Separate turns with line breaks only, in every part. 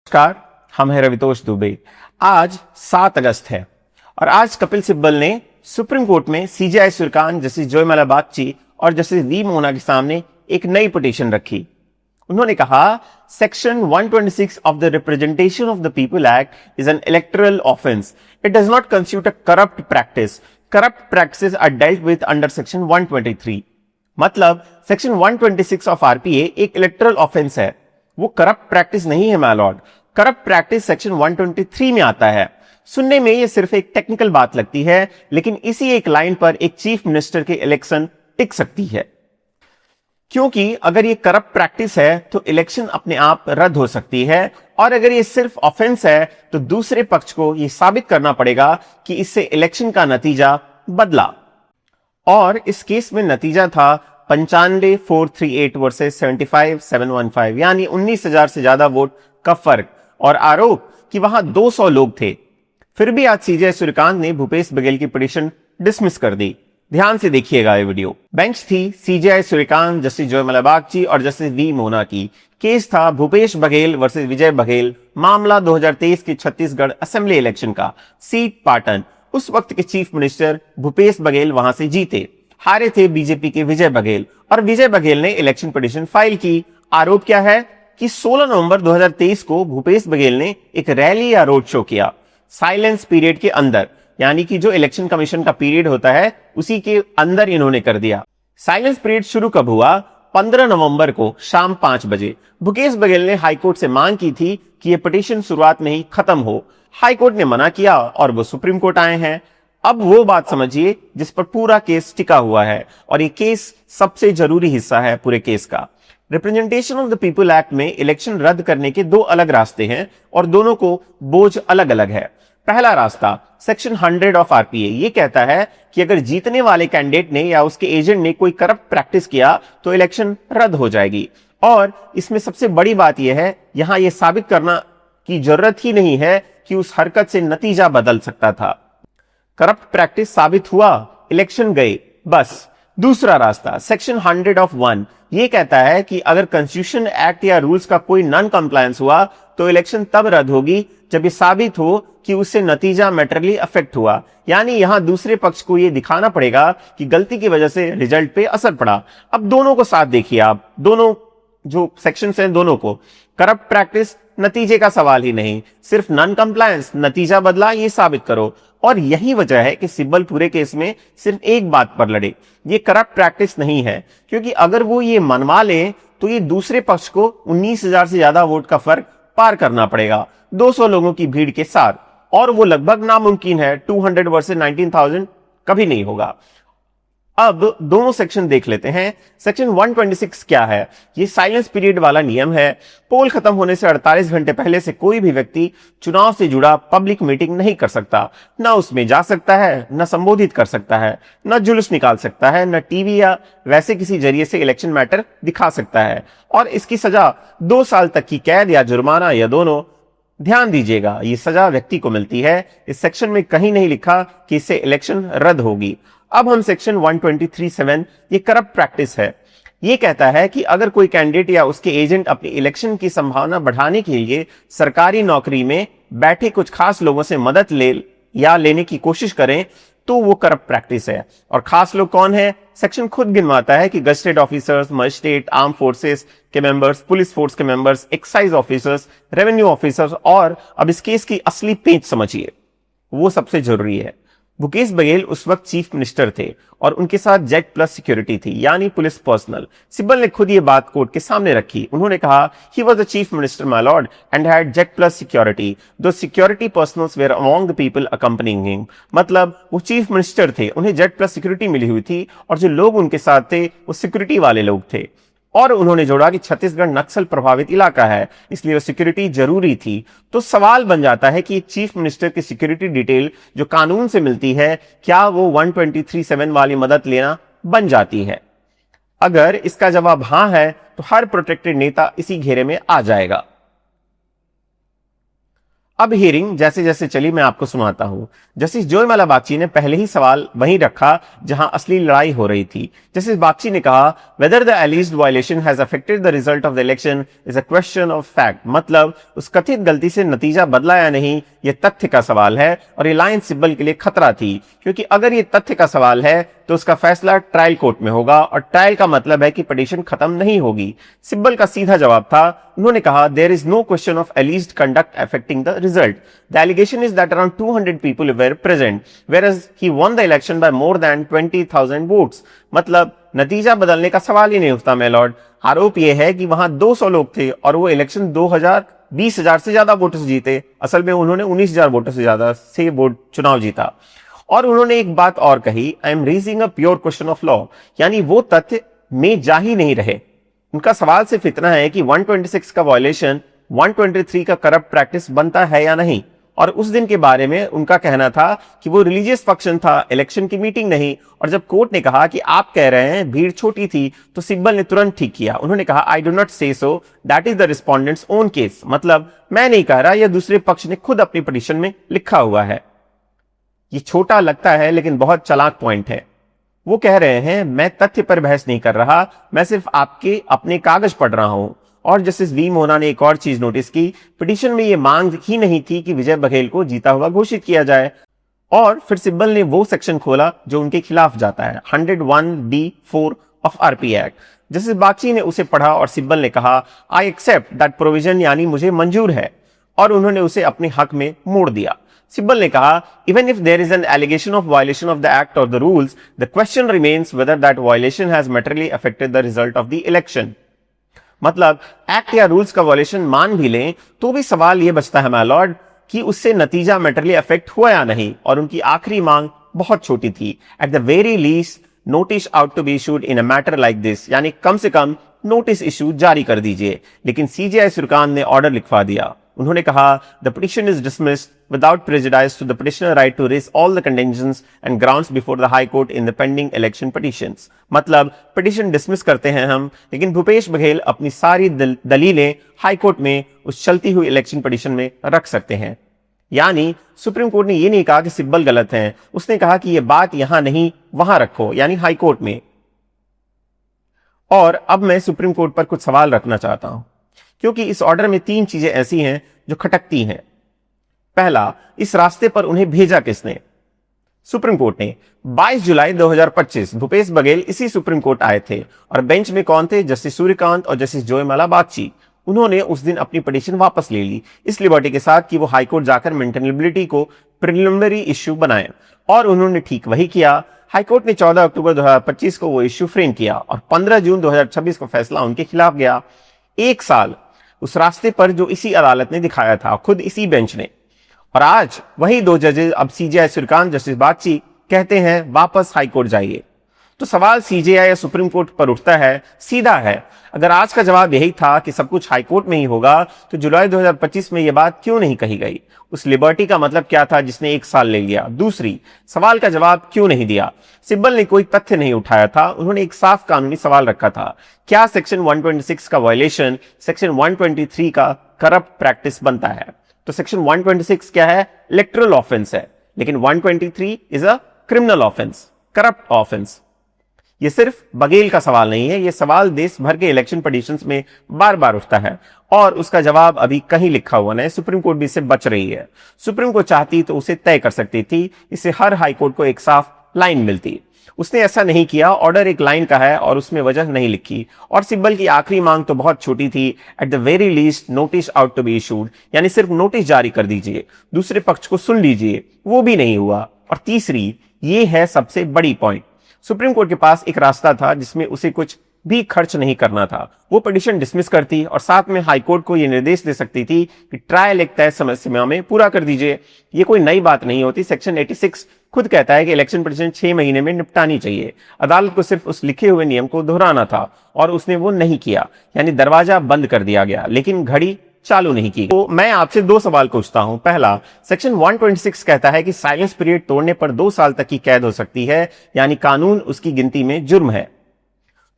नमस्कार, हम हैं रवितोष दुबे। आज 7 अगस्त है और आज कपिल सिब्बल ने सुप्रीम कोर्ट में सीजेआई सूर्यकांत, जस्टिस जोयमाला बागची और जस्टिस वी मोना के सामने एक नई पिटीशन रखी। उन्होंने कहा, section 126 of the representation of the people act is an electoral offence. It does not constitute a corrupt practice. Corrupt practices are dealt with under section 123। मतलब section 126 of RPA एक electoral offence है, वो corrupt practice नहीं है my lord. Corrupt practice section 123 में आता है। सुनने में ये सिर्फ एक टेक्निकल बात लगती है, लेकिन इसी एक लाइन पर एक चीफ मिनिस्टर के इलेक्शन टिक सकती है, क्योंकि अगर ये करप्ट प्रैक्टिस है तो इलेक्शन अपने आप रद्द हो सकती है, और अगर ये सिर्फ ऑफेंस है तो दूसरे पक्ष को ये साबित करना पड़ेगा कि इससे इलेक्शन का नतीजा बदला। और इस केस में नतीजा था 95,438 वर्सेस 75,715, यानी 19,000 से ज्यादा वोट का फर्क, और आरोप कि वहां 200 लोग थे। फिर भी आज सीजेआई सूर्यकांत ने भूपेश बघेल की पिटीशन डिसमिस कर दी। ध्यान से देखिएगा ये वीडियो। बेंच थी सीजेआई सूर्यकांत, जस्टिस जोयमाला बागची और जस्टिस वी मोना की। केस था भूपेश बघेल वर्सेस विजय बघेल, मामला 2023 के छत्तीसगढ़ असेंबली इलेक्शन का। सीट पाटन। उस वक्त के चीफ मिनिस्टर भूपेश बघेल वहां से जीते। हारे थे बीजेपी के विजय बघेल, और विजय बघेल ने इलेक्शन पिटीशन फाइल की। आरोप क्या है कि 16 नवंबर 2023 को भूपेश बघेल ने एक रैली या रोड शो किया साइलेंस पीरियड के अंदर, यानी कि जो इलेक्शन कमीशन का पीरियड होता है उसी के अंदर इन्होंने कर दिया। साइलेंस पीरियड शुरू कब हुआ? 15 नवंबर को शाम 5 बजे। भूपेश बघेल ने हाईकोर्ट से मांग की थी कि यह पिटीशन शुरुआत में ही खत्म हो। हाईकोर्ट ने मना किया और वो सुप्रीम कोर्ट आए हैं। अब वो बात समझिए जिस पर पूरा केस टिका हुआ है, और ये केस सबसे जरूरी हिस्सा है पूरे केस का। Representation of the people act में इलेक्शन रद्द करने के 2 अलग रास्ते हैं, और दोनों को बोझ अलग अलग है। पहला रास्ता सेक्शन 100 ऑफ आरपीए ये कहता है कि अगर जीतने वाले कैंडिडेट ने या उसके एजेंट ने कोई करप्ट प्रैक्टिस किया तो इलेक्शन रद्द हो जाएगी। और इसमें सबसे बड़ी बात यह है, यहां यह साबित करना की जरूरत ही नहीं है कि उस हरकत से नतीजा बदल सकता था। करप्ट प्रैक्टिस साबित हुआ, इलेक्शन गए, बस। दूसरा रास्ता सेक्शन 100 ऑफ 1 ये कहता है कि अगर कॉन्स्टिट्यूशन एक्ट या रूल्स का कोई नॉन कंप्लायंस हुआ तो इलेक्शन तब रद्द होगी जब ये साबित हो कि उससे नतीजा मैटरली अफेक्ट हुआ, यानी यहां दूसरे पक्ष को यह दिखाना पड़ेगा कि गलती की वजह से रिजल्ट पे असर पड़ा। अब दोनों को साथ देखिए आप, दोनों जो सेक्शंस हैं दोनों को। करप्ट प्रैक्टिस नतीजे का सवाल ही नहीं, सिर्फ नॉन कंप्लायंस, नतीजा बदला, ये साबित करो। और यही वजह है कि सिब्बल पूरे केस में सिर्फ एक बात पर लड़े, ये करप्ट प्रैक्टिस नहीं है, क्योंकि अगर वो ये मनवा ले तो ये दूसरे पक्ष को 19,000 से ज्यादा वोट का फर्क पार करना पड़ेगा 200 लोगों की भीड़ के साथ, और वो लगभग नामुमकिन है। 200 वर्सेस 19,000 कभी नहीं होगा। अब दोनों सेक्शन देख लेते हैं। सेक्शन 126 क्या है? ये साइलेंस पीरियड वाला नियम है। पोल खत्म होने से 48 घंटे पहले से कोई भी व्यक्ति चुनाव से जुड़ा पब्लिक मीटिंग नहीं कर सकता। ना उसमें जा सकता है, ना संबोधित कर सकता है, ना जुलूस निकाल सकता है, ना टीवी या वैसे किसी जरिए से इलेक्शन मैटर दिखा सकता है, और इसकी सजा 2 साल तक की कैद या जुर्माना या दोनों। ध्यान दीजिएगा, ये सजा व्यक्ति को मिलती है। इस सेक्शन में कहीं नहीं लिखा कि इससे इलेक्शन रद्द होगी। अब हम सेक्शन 123(7) ये करप्ट प्रैक्टिस है। ये कहता है कि अगर कोई कैंडिडेट या उसके एजेंट अपनी इलेक्शन की संभावना बढ़ाने के लिए सरकारी नौकरी में बैठे कुछ खास लोगों से मदद लेने की कोशिश करें तो वो करप्ट प्रैक्टिस है। और खास लोग कौन है? सेक्शन खुद गिनवाता है कि gazetted officers, magistrate, arm forces के मेंबर्स, पुलिस फोर्स के members, excise officers, revenue officers, और अब इस केस की असली पेच समझिए, वो सबसे जरूरी है। भूपेश बघेल उस वक्त चीफ मिनिस्टर थे और उनके साथ Z+ सिक्योरिटी थी, यानी पुलिस पर्सनल। सिब्बल ने खुद ये बात कोर्ट के सामने रखी। उन्होंने कहा, he was the chief minister my lord and had Z+ security, दो security personals were among the people accompanying him. मतलब वो चीफ मिनिस्टर थे, उन्हें Z+ सिक्योरिटी मिली हुई थी, और जो लोग उनके साथ थे वो सिक्योरिटी वाले लोग थे। और उन्होंने जोड़ा कि छत्तीसगढ़ नक्सल प्रभावित इलाका है, इसलिए वो सिक्योरिटी जरूरी थी। तो सवाल बन जाता है कि चीफ मिनिस्टर की सिक्योरिटी डिटेल जो कानून से मिलती है, क्या वो 123(7) वाली मदद लेना बन जाती है? अगर इसका जवाब हां है तो हर प्रोटेक्टेड नेता इसी घेरे में आ जाएगा। अब हियरिंग जैसे जैसे चली मैं आपको सुनाता हूं। जस्टिस जोयमाला बागची ने पहले ही सवाल वहीं रखा जहां असली लड़ाई हो रही थी। जस्टिस बागची ने कहा, whether the एलिज्ड violation has affected the result of the election is a question of fact. मतलब उस कथित गलती से नतीजा बदला या नहीं, यह तथ्य का सवाल है और रिलायंस सिब्बल के लिए खतरा थी, क्योंकि अगर ये तथ्य का सवाल है तो उसका फैसला ट्रायल कोर्ट में होगा और ट्रायल का मतलब है कि पिटीशन खत्म नहीं होगी। सिब्बल का सीधा जवाब था, उन्होंने कहा, there is no question of alleged conduct affecting the result. The allegation is that around 200 people were present whereas he won the election by more than 20,000 votes. मतलब नतीजा बदलने का सवाल ही नहीं उठता माय लॉर्ड। आरोप यह है कि वहां 200 लोग थे और वो इलेक्शन 20,000 से ज्यादा वोटों से जीते। असल में उन्होंने 19,000 वोटों से ज्यादा से वोट चुनाव जीता। और उन्होंने एक बात और कही, I am raising a pure question of law, यानी वो तथ्य में जा ही नहीं रहे। उनका सवाल सिर्फ इतना है कि 126 का वायलेशन 123 का करप्ट प्रैक्टिस बनता है या नहीं। और उस दिन के बारे में उनका कहना था कि वो रिलीजियस फंक्शन था, इलेक्शन की मीटिंग नहीं। और जब कोर्ट ने कहा कि आप कह रहे हैं भीड़ छोटी थी, तो सिब्बल ने तुरंत ठीक किया। उन्होंने कहा, आई do not say so, that is the respondent's own case. मतलब मैं नहीं कह रहा, यह दूसरे पक्ष ने खुद अपनी पिटीशन में लिखा हुआ है। ये छोटा लगता है लेकिन बहुत चालाक पॉइंट है। वो कह रहे हैं, मैं तथ्य पर बहस नहीं कर रहा, मैं सिर्फ आपके अपने कागज पढ़ रहा हूं। और जस्टिस वी मोना ने एक और चीज नोटिस की, पिटीशन में यह मांग ही नहीं थी कि विजय बघेल को जीता हुआ घोषित किया जाए। और फिर सिब्बल ने वो सेक्शन खोला जो उनके खिलाफ जाता है, 101(d)(4) of RP act. Justice Bagchi ने उसे पढ़ा और सिब्बल ने कहा, आई एक्सेप्ट दैट प्रोविजन, यानी मुझे मंजूर है। और उन्होंने उसे अपने हक में मोड़ दिया। सिब्बल ने कहा, even if there is an allegation of violation of the act और the rules, the question remains whether that violation has materially affected the result of the election. मतलब एक्ट या रूल्स का वायलेशन मान भी लें तो भी सवाल यह बचता है माय लॉर्ड कि उससे नतीजा मैटेरियली अफेक्ट हुआ या नहीं। और उनकी आखिरी मांग बहुत छोटी थी, at the very least notice out to be issued in a matter like this, यानी कम से कम नोटिस इशू जारी कर दीजिए। लेकिन सीजेआई सुरकान ने ऑर्डर लिखवा दिया। उन्होंने कहा, the petition is dismissed without prejudice to the petitioner right to raise all the contentions and grounds before the high court in the pending election petitions। मतलब पिटीशन डिसमिस करते हैं हम, लेकिन भूपेश बघेल अपनी सारी दलीलें हाई कोर्ट में उस चलती हुई इलेक्शन पिटीशन में रख सकते हैं। यानी सुप्रीम कोर्ट ने यह नहीं कहा कि सिब्बल गलत हैं, उसने कहा कि यह बात यहां नहीं वहां रखो, यानी हाई कोर्ट में। और अब मैं सुप्रीम कोर्ट पर कुछ सवाल रखना चाहता हूं, क्योंकि इस ऑर्डर में 3 चीजें ऐसी हैं जो खटकती हैं। पहला, इस रास्ते पर उन्हें भेजा किसने? सुप्रीम कोर्ट ने। 22 जुलाई 2025 भूपेश बघेल इसी सुप्रीम कोर्ट आए थे और बेंच में कौन थे? जस्टिस सूर्यकांत और जस्टिस जोयमाला बागची। उन्होंने उस दिन अपनी पिटीशन वापस ले ली, इस लिबर्टी के साथ कि वो हाईकोर्ट जाकर मेंटेनेबिलिटी को प्रिलिमिनरी इश्यू बनाए, और उन्होंने ठीक वही किया। हाईकोर्ट ने 14 अक्टूबर 2025 को वो इश्यू फ्रेम किया और 15 जून 2026 को फैसला उनके खिलाफ गया। 1 साल उस रास्ते पर जो इसी अदालत ने दिखाया था, खुद इसी बेंच ने। और आज वही 2 जजेस, अब सीजेआई सूर्यकांत, जस्टिस बागची, कहते हैं वापस हाईकोर्ट जाइए। तो सवाल सीजेआई या सुप्रीम कोर्ट पर उठता है, सीधा है। अगर आज का जवाब यही था कि सब कुछ हाईकोर्ट में ही होगा, तो जुलाई 2025 में यह बात क्यों नहीं कही गई? उस लिबर्टी का मतलब क्या था जिसने 1 साल ले लिया? दूसरी, सवाल का जवाब क्यों नहीं दिया? सिब्बल ने कोई तथ्य नहीं उठाया था, उन्होंने एक साफ कानूनी सवाल रखा था, क्या सेक्शन 126 का वायलेशन सेक्शन 123 का करप्ट प्रैक्टिस बनता है? तो सेक्शन 126 क्या है? इलेक्टोरल ऑफेंस है, लेकिन 123 is a criminal offence, corrupt offence. ये सिर्फ बघेल का सवाल नहीं है, ये सवाल देश भर के इलेक्शन पिटीशंस में बार बार उठता है और उसका जवाब अभी कहीं लिखा हुआ नहीं। सुप्रीम कोर्ट भी इससे बच रही है। सुप्रीम कोर्ट चाहती तो उसे तय कर सकती थी, इससे हर हाई कोर्ट को एक साफ लाइन मिलती। उसने ऐसा नहीं किया, ऑर्डर एक लाइन का है और उसमें वजह नहीं लिखी। और सिब्बल की आखिरी मांग तो बहुत छोटी थी, at the very least notice out to be issued, यानी सिर्फ नोटिस जारी कर दीजिए, दूसरे पक्ष को सुन लीजिए, वो भी नहीं हुआ। और तीसरी, ये है सबसे बड़ी पॉइंट, सुप्रीम कोर्ट के पास एक रास्ता था जिसमें उसे कुछ भी खर्च नहीं करना था। वो पिटीशन डिसमिस करती और साथ में हाईकोर्ट को यह निर्देश दे सकती थी कि ट्रायल एक तय समय सीमा में पूरा कर दीजिए। ये कोई नई बात नहीं होती। सेक्शन 86 खुद कहता है कि इलेक्शन पिटीशन 6 महीने में निपटानी चाहिए। अदालत को सिर्फ उस लिखे हुए नियम को दोहराना था और उसने वो नहीं किया, यानी दरवाजा बंद कर दिया गया, लेकिन घड़ी चालू नहीं की। तो मैं आपसे 2 सवाल पूछता हूं। पहला, सेक्शन 126 कहता है कि साइलेंस पीरियड तोड़ने पर 2 साल तक की कैद हो सकती है, यानी कानून उसकी गिनती में जुर्म है।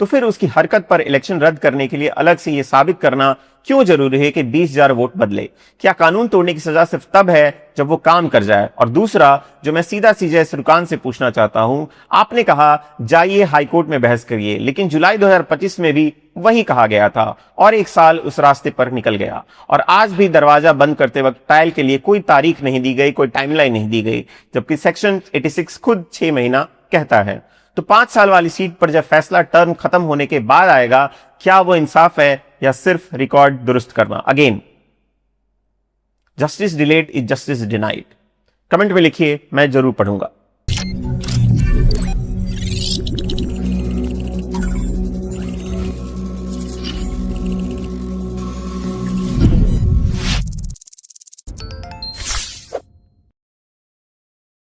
तो फिर उसकी हरकत पर इलेक्शन रद्द करने के लिए अलग से यह साबित करना क्यों जरूरी है कि 20,000 वोट बदले? क्या कानून तोड़ने की सजा सिर्फ तब है जब वो काम कर जाए? और दूसरा जो मैं सीधा सीजे सुरकान से पूछना चाहता हूं, आपने कहा जाइए हाईकोर्ट में बहस करिए, लेकिन जुलाई 2025 में भी वही कहा गया था और एक साल उस रास्ते पर निकल गया और आज भी दरवाजा बंद करते वक्त ट्रायल के लिए कोई तारीख नहीं दी गई, कोई टाइमलाइन नहीं दी गई, जबकि सेक्शन 86 खुद 6 महीना कहता है। तो 5 साल वाली सीट पर जब फैसला टर्म खत्म होने के बाद आएगा, क्या वो इंसाफ है या सिर्फ रिकॉर्ड दुरुस्त करना? Again, justice delayed is justice denied. Comment में लिखिए, मैं जरूर पढ़ूंगा।